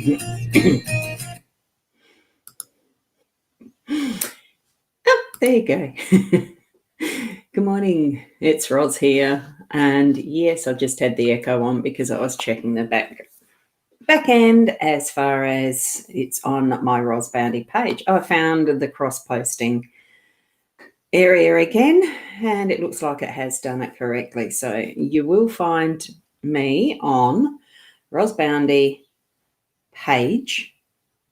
There you go. Good morning, it's Roz here. And yes, I just had the echo on because I was checking the back end as far as it's on my Roz Boundy page. I found the cross-posting area again, and it looks like it has done it correctly. So you will find me on Roz Boundy page,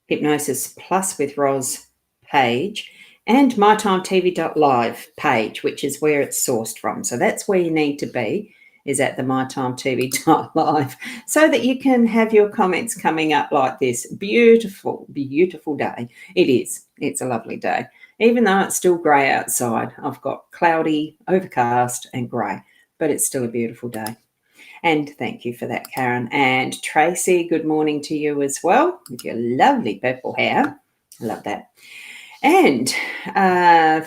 Hypnosis Plus with Roz page, and mytimetv.live page, which is where it's sourced from. So that's where you need to be, is at the mytimetv.live, so that you can have your comments coming up like this. Beautiful, beautiful day. It is. It's a lovely day. Even though it's still grey outside, I've got cloudy, overcast and grey, but it's still a beautiful day. And thank you for that, Karen. And Tracy, good morning to you as well, with your lovely purple hair. I love that. And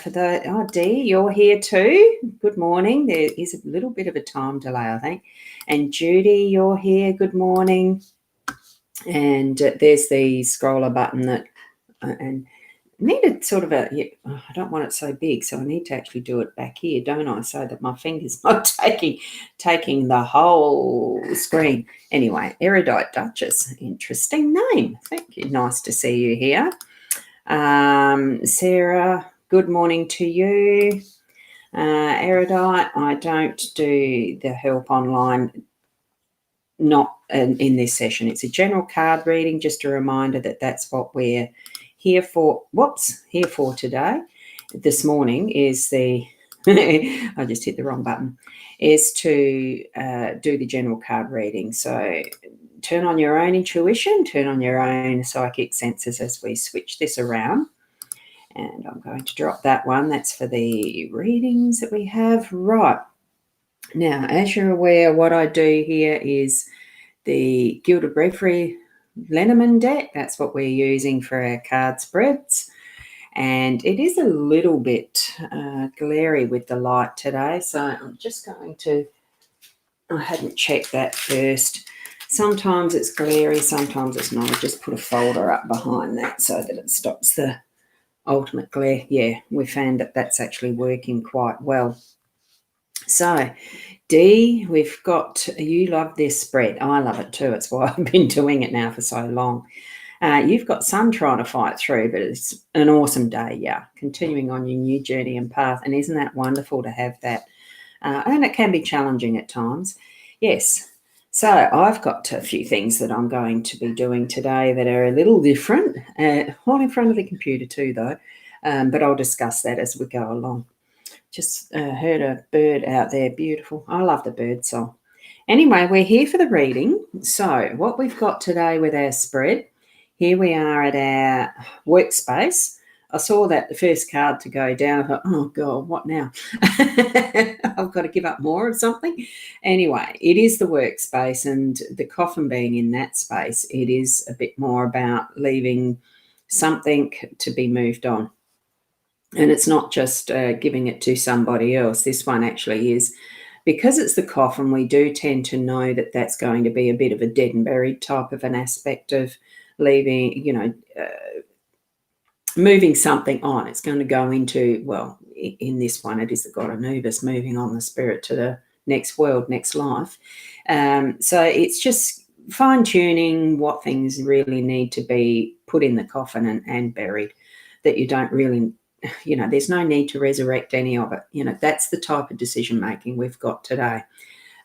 for the Dee, you're here too. Good morning. There is a little bit of a time delay, I think. And Judy, you're here. Good morning. And there's the scroller button that and needed sort of I don't want it so big, so I need to actually do it back here, don't I? So that my finger's not taking the whole screen. Anyway, Erudite Duchess, interesting name. Thank you. Nice to see you here. Sarah, good morning to you. Erudite, I don't do the help online, not in this session. It's a general card reading, just a reminder that that's what we're here for. Here for today. This morning is I just hit the wrong button, is to do the general card reading. So turn on your own intuition, turn on your own psychic senses as we switch this around. And I'm going to drop that one. That's for the readings that we have. Right. Now, as you're aware, what I do here is the Gilded Referee Lenormand deck. That's what we're using for our card spreads. And it is a little bit glary with the light today. So I'm just going to, I hadn't checked that first. Sometimes it's glary, sometimes it's not. I just put a folder up behind that so that it stops the ultimate glare. Yeah, we found that that's actually working quite well. So, Dee, we've got, you love this spread. I love it too. It's why I've been doing it now for so long. You've got sun trying to fight through, but it's an awesome day, yeah. Continuing on your new journey and path. And isn't that wonderful to have that? And it can be challenging at times. Yes. So I've got a few things that I'm going to be doing today that are a little different. All in front of the computer too, though. But I'll discuss that as we go along. Just heard a bird out there. Beautiful. I love the bird song. Anyway, we're here for the reading. So what we've got today with our spread, here we are at our workspace. I saw that the first card to go down. I thought, oh, God, what now? I've got to give up more of something. Anyway, it is the workspace, and the coffin being in that space, it is a bit more about leaving something to be moved on. And it's not just giving it to somebody else. This one actually is, because it's the coffin, we do tend to know that that's going to be a bit of a dead and buried type of an aspect of leaving, moving something on. It's going to go into, well, in this one, it is the god Anubis moving on the spirit to the next world, next life. So it's just fine-tuning what things really need to be put in the coffin and buried, that you don't really, there's no need to resurrect any of it. That's the type of decision-making we've got today.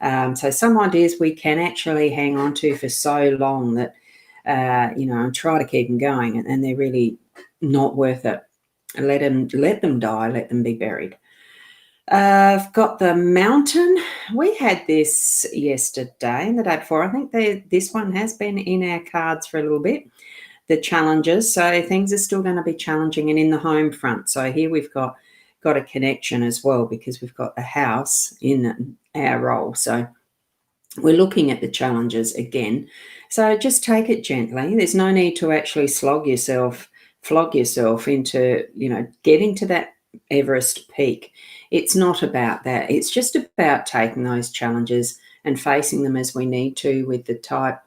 So some ideas we can actually hang on to for so long that, and try to keep them going, and they're really not worth it. Let them die, let them be buried. I've got the mountain. We had this yesterday and the day before. I think this one has been in our cards for a little bit. The challenges. So things are still going to be challenging, and in the home front. So here we've got a connection as well, because we've got the house in our role. So we're looking at the challenges again. So just take it gently. There's no need to actually flog yourself into, getting to that Everest peak. It's not about that. It's just about taking those challenges and facing them as we need to, with the type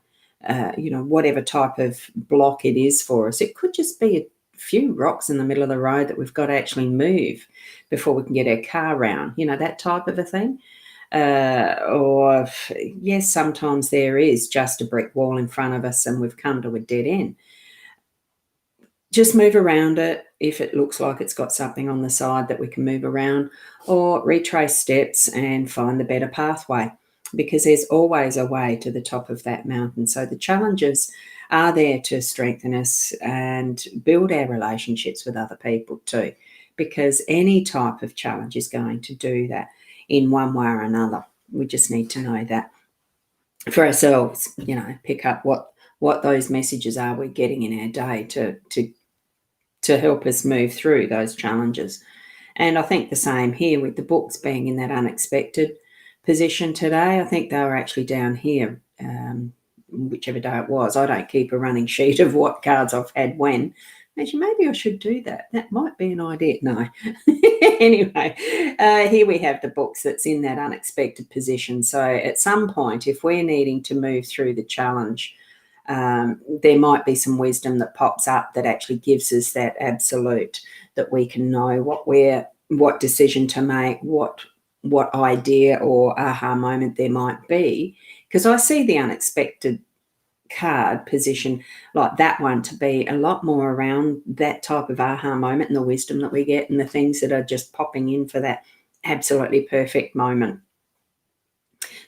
whatever type of block it is for us. It could just be a few rocks in the middle of the road that we've got to actually move before we can get our car round, that type of a thing. Or yes, sometimes there is just a brick wall in front of us and we've come to a dead end. Just move around it if it looks like it's got something on the side that we can move around, or retrace steps and find the better pathway, because there's always a way to the top of that mountain. So the challenges are there to strengthen us and build our relationships with other people too, because any type of challenge is going to do that in one way or another. We just need to know that for ourselves, pick up what those messages are we're getting in our day to help us move through those challenges. And I think the same here with the books being in that unexpected position today. I think they were actually down here, whichever day it was. I don't keep a running sheet of what cards I've had when. Actually, maybe I should do that. That might be an idea. No. Anyway, here we have the books that's in that unexpected position. So at some point, if we're needing to move through the challenge, there might be some wisdom that pops up that actually gives us that absolute, that we can know what decision to make, what idea or aha moment there might be. Because I see the unexpected card position like that one to be a lot more around that type of aha moment and the wisdom that we get and the things that are just popping in for that absolutely perfect moment.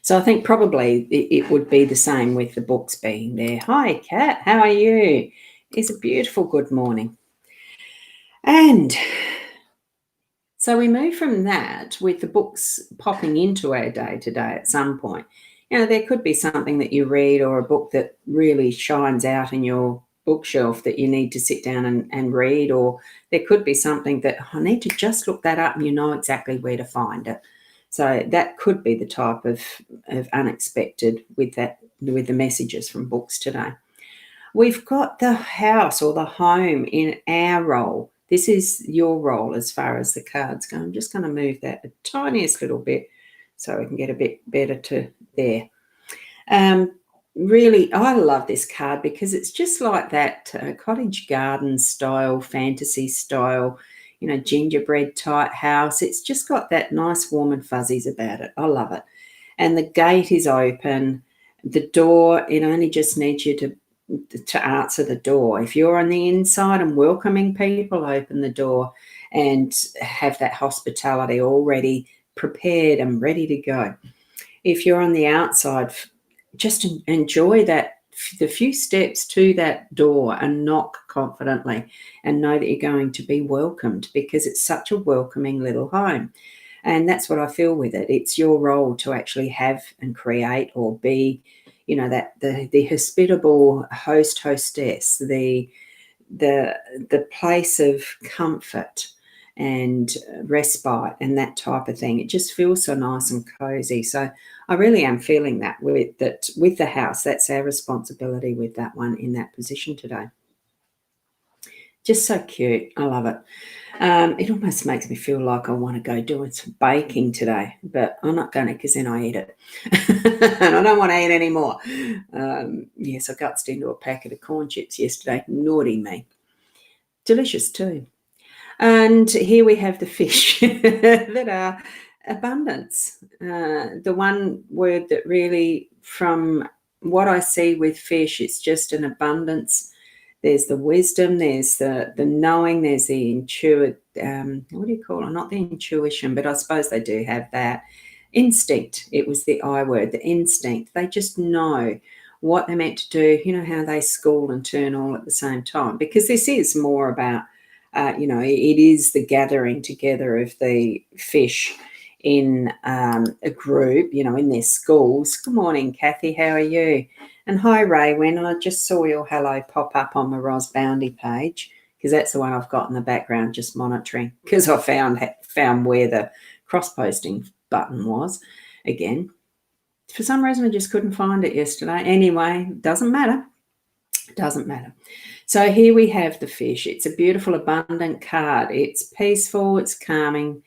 So I think probably it would be the same with the books being there. Hi, Kat. How are you? It's a beautiful good morning. And so we move from that with the books popping into our day to day at some point. There could be something that you read or a book that really shines out in your bookshelf that you need to sit down and read, or there could be something that I need to just look that up and you know exactly where to find it. So that could be the type of unexpected with the messages from books today. We've got the house or the home in our role. This is your role as far as the cards go. I'm just going to move that the tiniest little bit so we can get a bit better to there. Really, I love this card because it's just like that cottage garden style, fantasy style, gingerbread type house. It's just got that nice warm and fuzzies about it. I love it. And the gate is open. The door, it only just needs you to answer the door. If you're on the inside and welcoming people, open the door and have that hospitality already prepared and ready to go. If you're on the outside, just enjoy the few steps to that door and knock confidently and know that you're going to be welcomed, because it's such a welcoming little home. And that's what I feel with it. It's your role to actually have and create or be, that the hospitable host, hostess, the place of comfort and respite and that type of thing. It just feels so nice and cozy. So I really am feeling that with the house. That's our responsibility with that one in that position today. Just so cute. I love it. It almost makes me feel like I want to go doing some baking today, but I'm not going to, because then I eat it. And I don't want to eat any more. Yes, I gutsed into a packet of corn chips yesterday. Naughty me. Delicious too. And here we have the fish that are abundance. The one word that really, from what I see with fish, it's just an abundance. There's the wisdom, there's the knowing, there's the what do you call it? Not the intuition, but I suppose they do have that. Instinct, it was the I word, the instinct. They just know what they're meant to do, how they school and turn all at the same time, because this is more about, it is the gathering together of the fish in a group, in their schools. Good morning, Kathy. How are you? And hi, Raywin. I just saw your hello pop up on the Boundy page, because that's the one I've got in the background just monitoring, because I found where the cross-posting button was again. For some reason, I just couldn't find it yesterday. Anyway, doesn't matter. Doesn't matter. So here we have the fish. It's a beautiful, abundant card. It's peaceful. It's calming.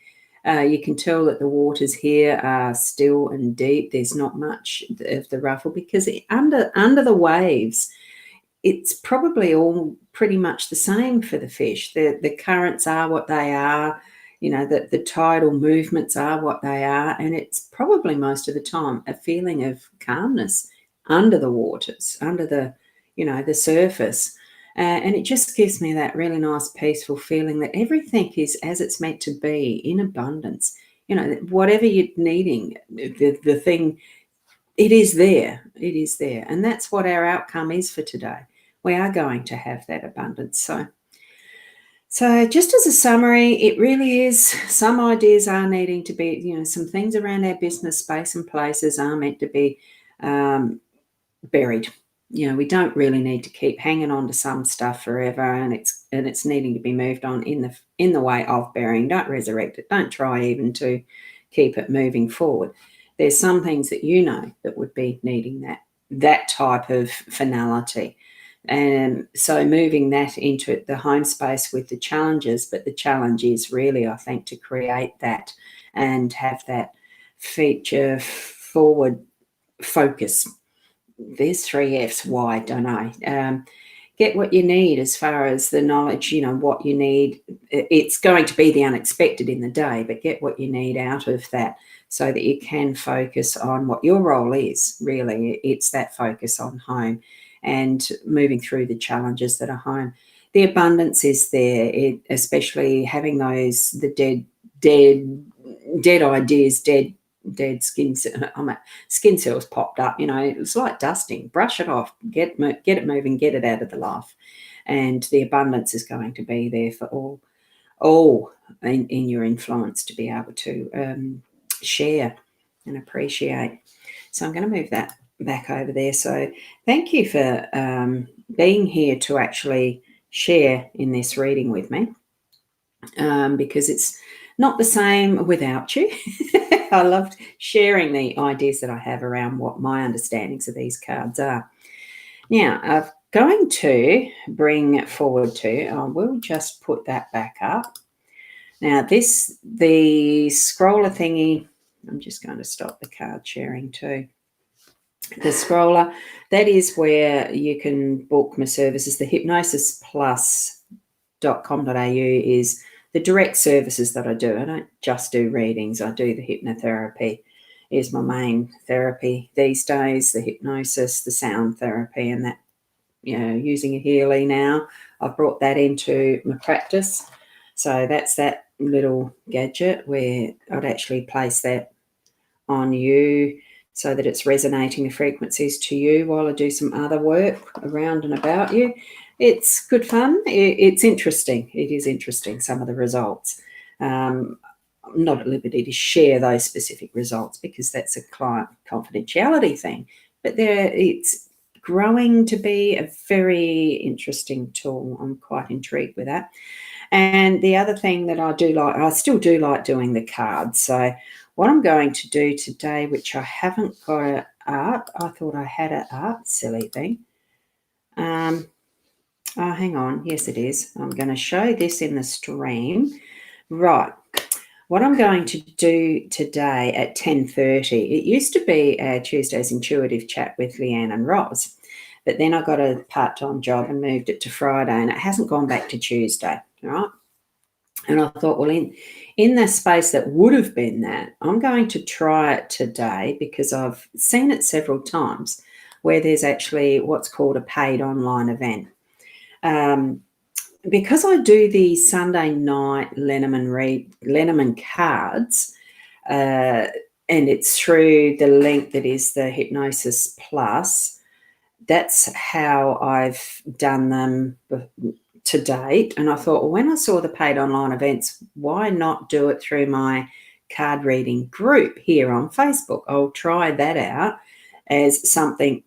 You can tell that the waters here are still and deep. There's not much of the ruffle because under the waves, it's probably all pretty much the same for the fish. The currents are what they are, the tidal movements are what they are, and it's probably most of the time a feeling of calmness under the waters, under the surface. And it just gives me that really nice, peaceful feeling that everything is as it's meant to be, in abundance. Whatever you're needing, the thing, it is there. It is there. And that's what our outcome is for today. We are going to have that abundance. So just as a summary, it really is, some ideas are needing to be, some things around our business space and places are meant to be buried. We don't really need to keep hanging on to some stuff forever, and it's needing to be moved on in the way of burying. Don't resurrect it. Don't try even to keep it moving forward. There's some things that that would be needing that type of finality. And so moving that into the home space with the challenges, but the challenge is really, I think, to create that and have that feature forward focus. There's 3 F's. Why, don't I? Get what you need as far as the knowledge, what you need. It's going to be the unexpected in the day, but get what you need out of that so that you can focus on what your role is. Really, it's that focus on home and moving through the challenges that are home. The abundance is there, especially having the dead ideas, dead skin cells popped up. It's like dusting. Brush it off, get it moving, get it out of the life. And the abundance is going to be there for all in your influence to be able to share and appreciate. So I'm going to move that back over there. So thank you for being here to actually share in this reading with me, because it's not the same without you. I loved sharing the ideas that I have around what my understandings of these cards are. Now, I'm going to bring forward I will just put that back up. Now, the scroller thingy, I'm just going to stop the card sharing too. The scroller, that is where you can book my services. The hypnosisplus.com.au is the direct services that I do. I don't just do readings. I do the hypnotherapy is my main therapy these days, the hypnosis, the sound therapy, and that, using a Healy now. I've brought that into my practice. So that's that little gadget where I'd actually place that on you so that it's resonating the frequencies to you while I do some other work around and about you. It's good fun. It's interesting. It is interesting, some of the results. I'm not at liberty to share those specific results because that's a client confidentiality thing. But it's growing to be a very interesting tool. I'm quite intrigued with that. And the other thing that I still do like doing the cards. So what I'm going to do today, which I haven't got it up, I thought I had it up, silly thing. Oh, hang on. Yes, it is. I'm going to show this in the stream. Right. What I'm going to do today at 10:30, it used to be Tuesday's Intuitive Chat with Leanne and Roz, but then I got a part-time job and moved it to Friday, and it hasn't gone back to Tuesday, right? And I thought, well, in the space that would have been that, I'm going to try it today because I've seen it several times where there's actually what's called a paid online event. Because I do the Sunday night Lenormand cards, and it's through the link that is the Hypnosis Plus, that's how I've done them to date. And I thought, well, when I saw the paid online events, why not do it through my card reading group here on Facebook? I'll try that out as something.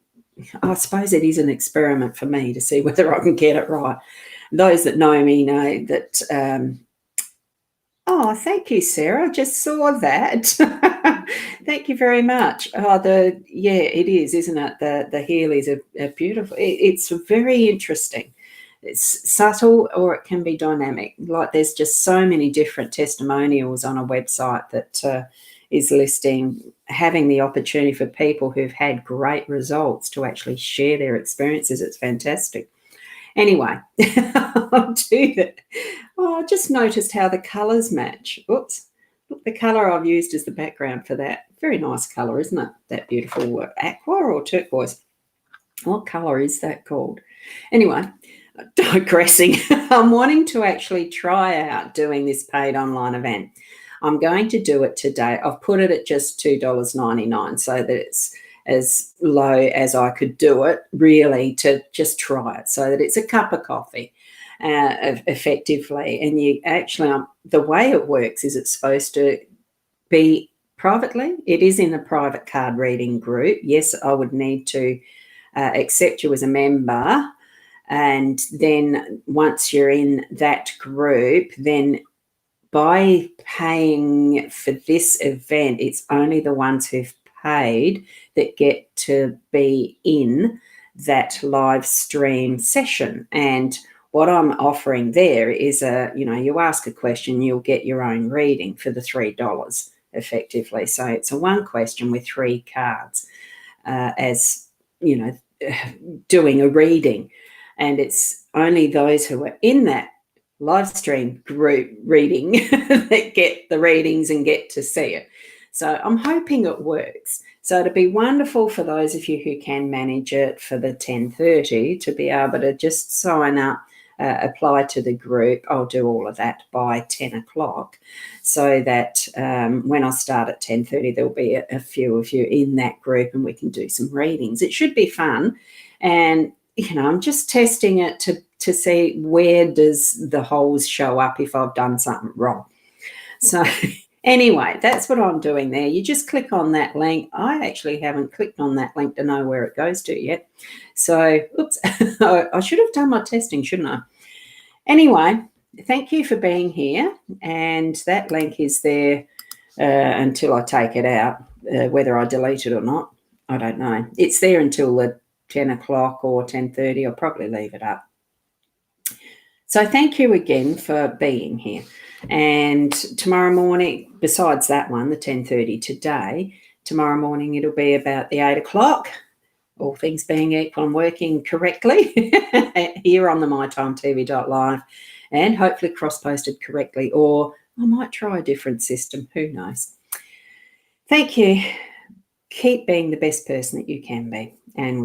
I suppose it is an experiment for me to see whether I can get it right. Those that know me know that. Oh, thank you, Sarah. I just saw that. Thank you very much. Oh, it is, isn't it? The Heelys are beautiful. It's very interesting. It's subtle or it can be dynamic. Like there's just so many different testimonials on a website that is listing having the opportunity for people who've had great results to actually share their experiences. It's fantastic. Anyway, I'll do that. Oh, I just noticed how the colours match. Oops. Look, the colour I've used as the background for that. Very nice colour, isn't it? That beautiful aqua or turquoise. What colour is that called? Anyway, digressing. I'm wanting to actually try out doing this paid online event. I'm going to do it today. I've put it at just $2.99 so that it's as low as I could do it, really, to just try it, so that it's a cup of coffee effectively. And you actually, the way it works is it's supposed to be privately. It is in a private card reading group. Yes, I would need to accept you as a member. And then once you're in that group, then by paying for this event, it's only the ones who've paid that get to be in that live stream session. And what I'm offering there is you ask a question, you'll get your own reading for the $3 effectively. So it's a one question with 3 cards as, doing a reading. And it's only those who are in that live stream group reading that get the readings and get to see it. So I'm hoping it works. So it'd be wonderful for those of you who can manage it for the 10:30 to be able to just sign up, apply to the group. I'll do all of that by 10 o'clock so that when I start at 10:30, there'll be a few of you in that group and we can do some readings. It should be fun. And I'm just testing it to see where does the holes show up if I've done something wrong. So anyway, that's what I'm doing there. You just click on that link. I actually haven't clicked on that link to know where it goes to yet. So, oops, I should have done my testing, shouldn't I? Anyway, thank you for being here. And that link is there until I take it out. Whether I delete it or not, I don't know. It's there until the 10 o'clock or 10:30. I'll probably leave it up. So thank you again for being here. And tomorrow morning, besides that one, the 10:30 today, tomorrow morning it'll be about the 8 o'clock. All things being equal and working correctly here on the mytimetv.live and hopefully cross-posted correctly, or I might try a different system. Who knows? Thank you. Keep being the best person that you can be, and we'll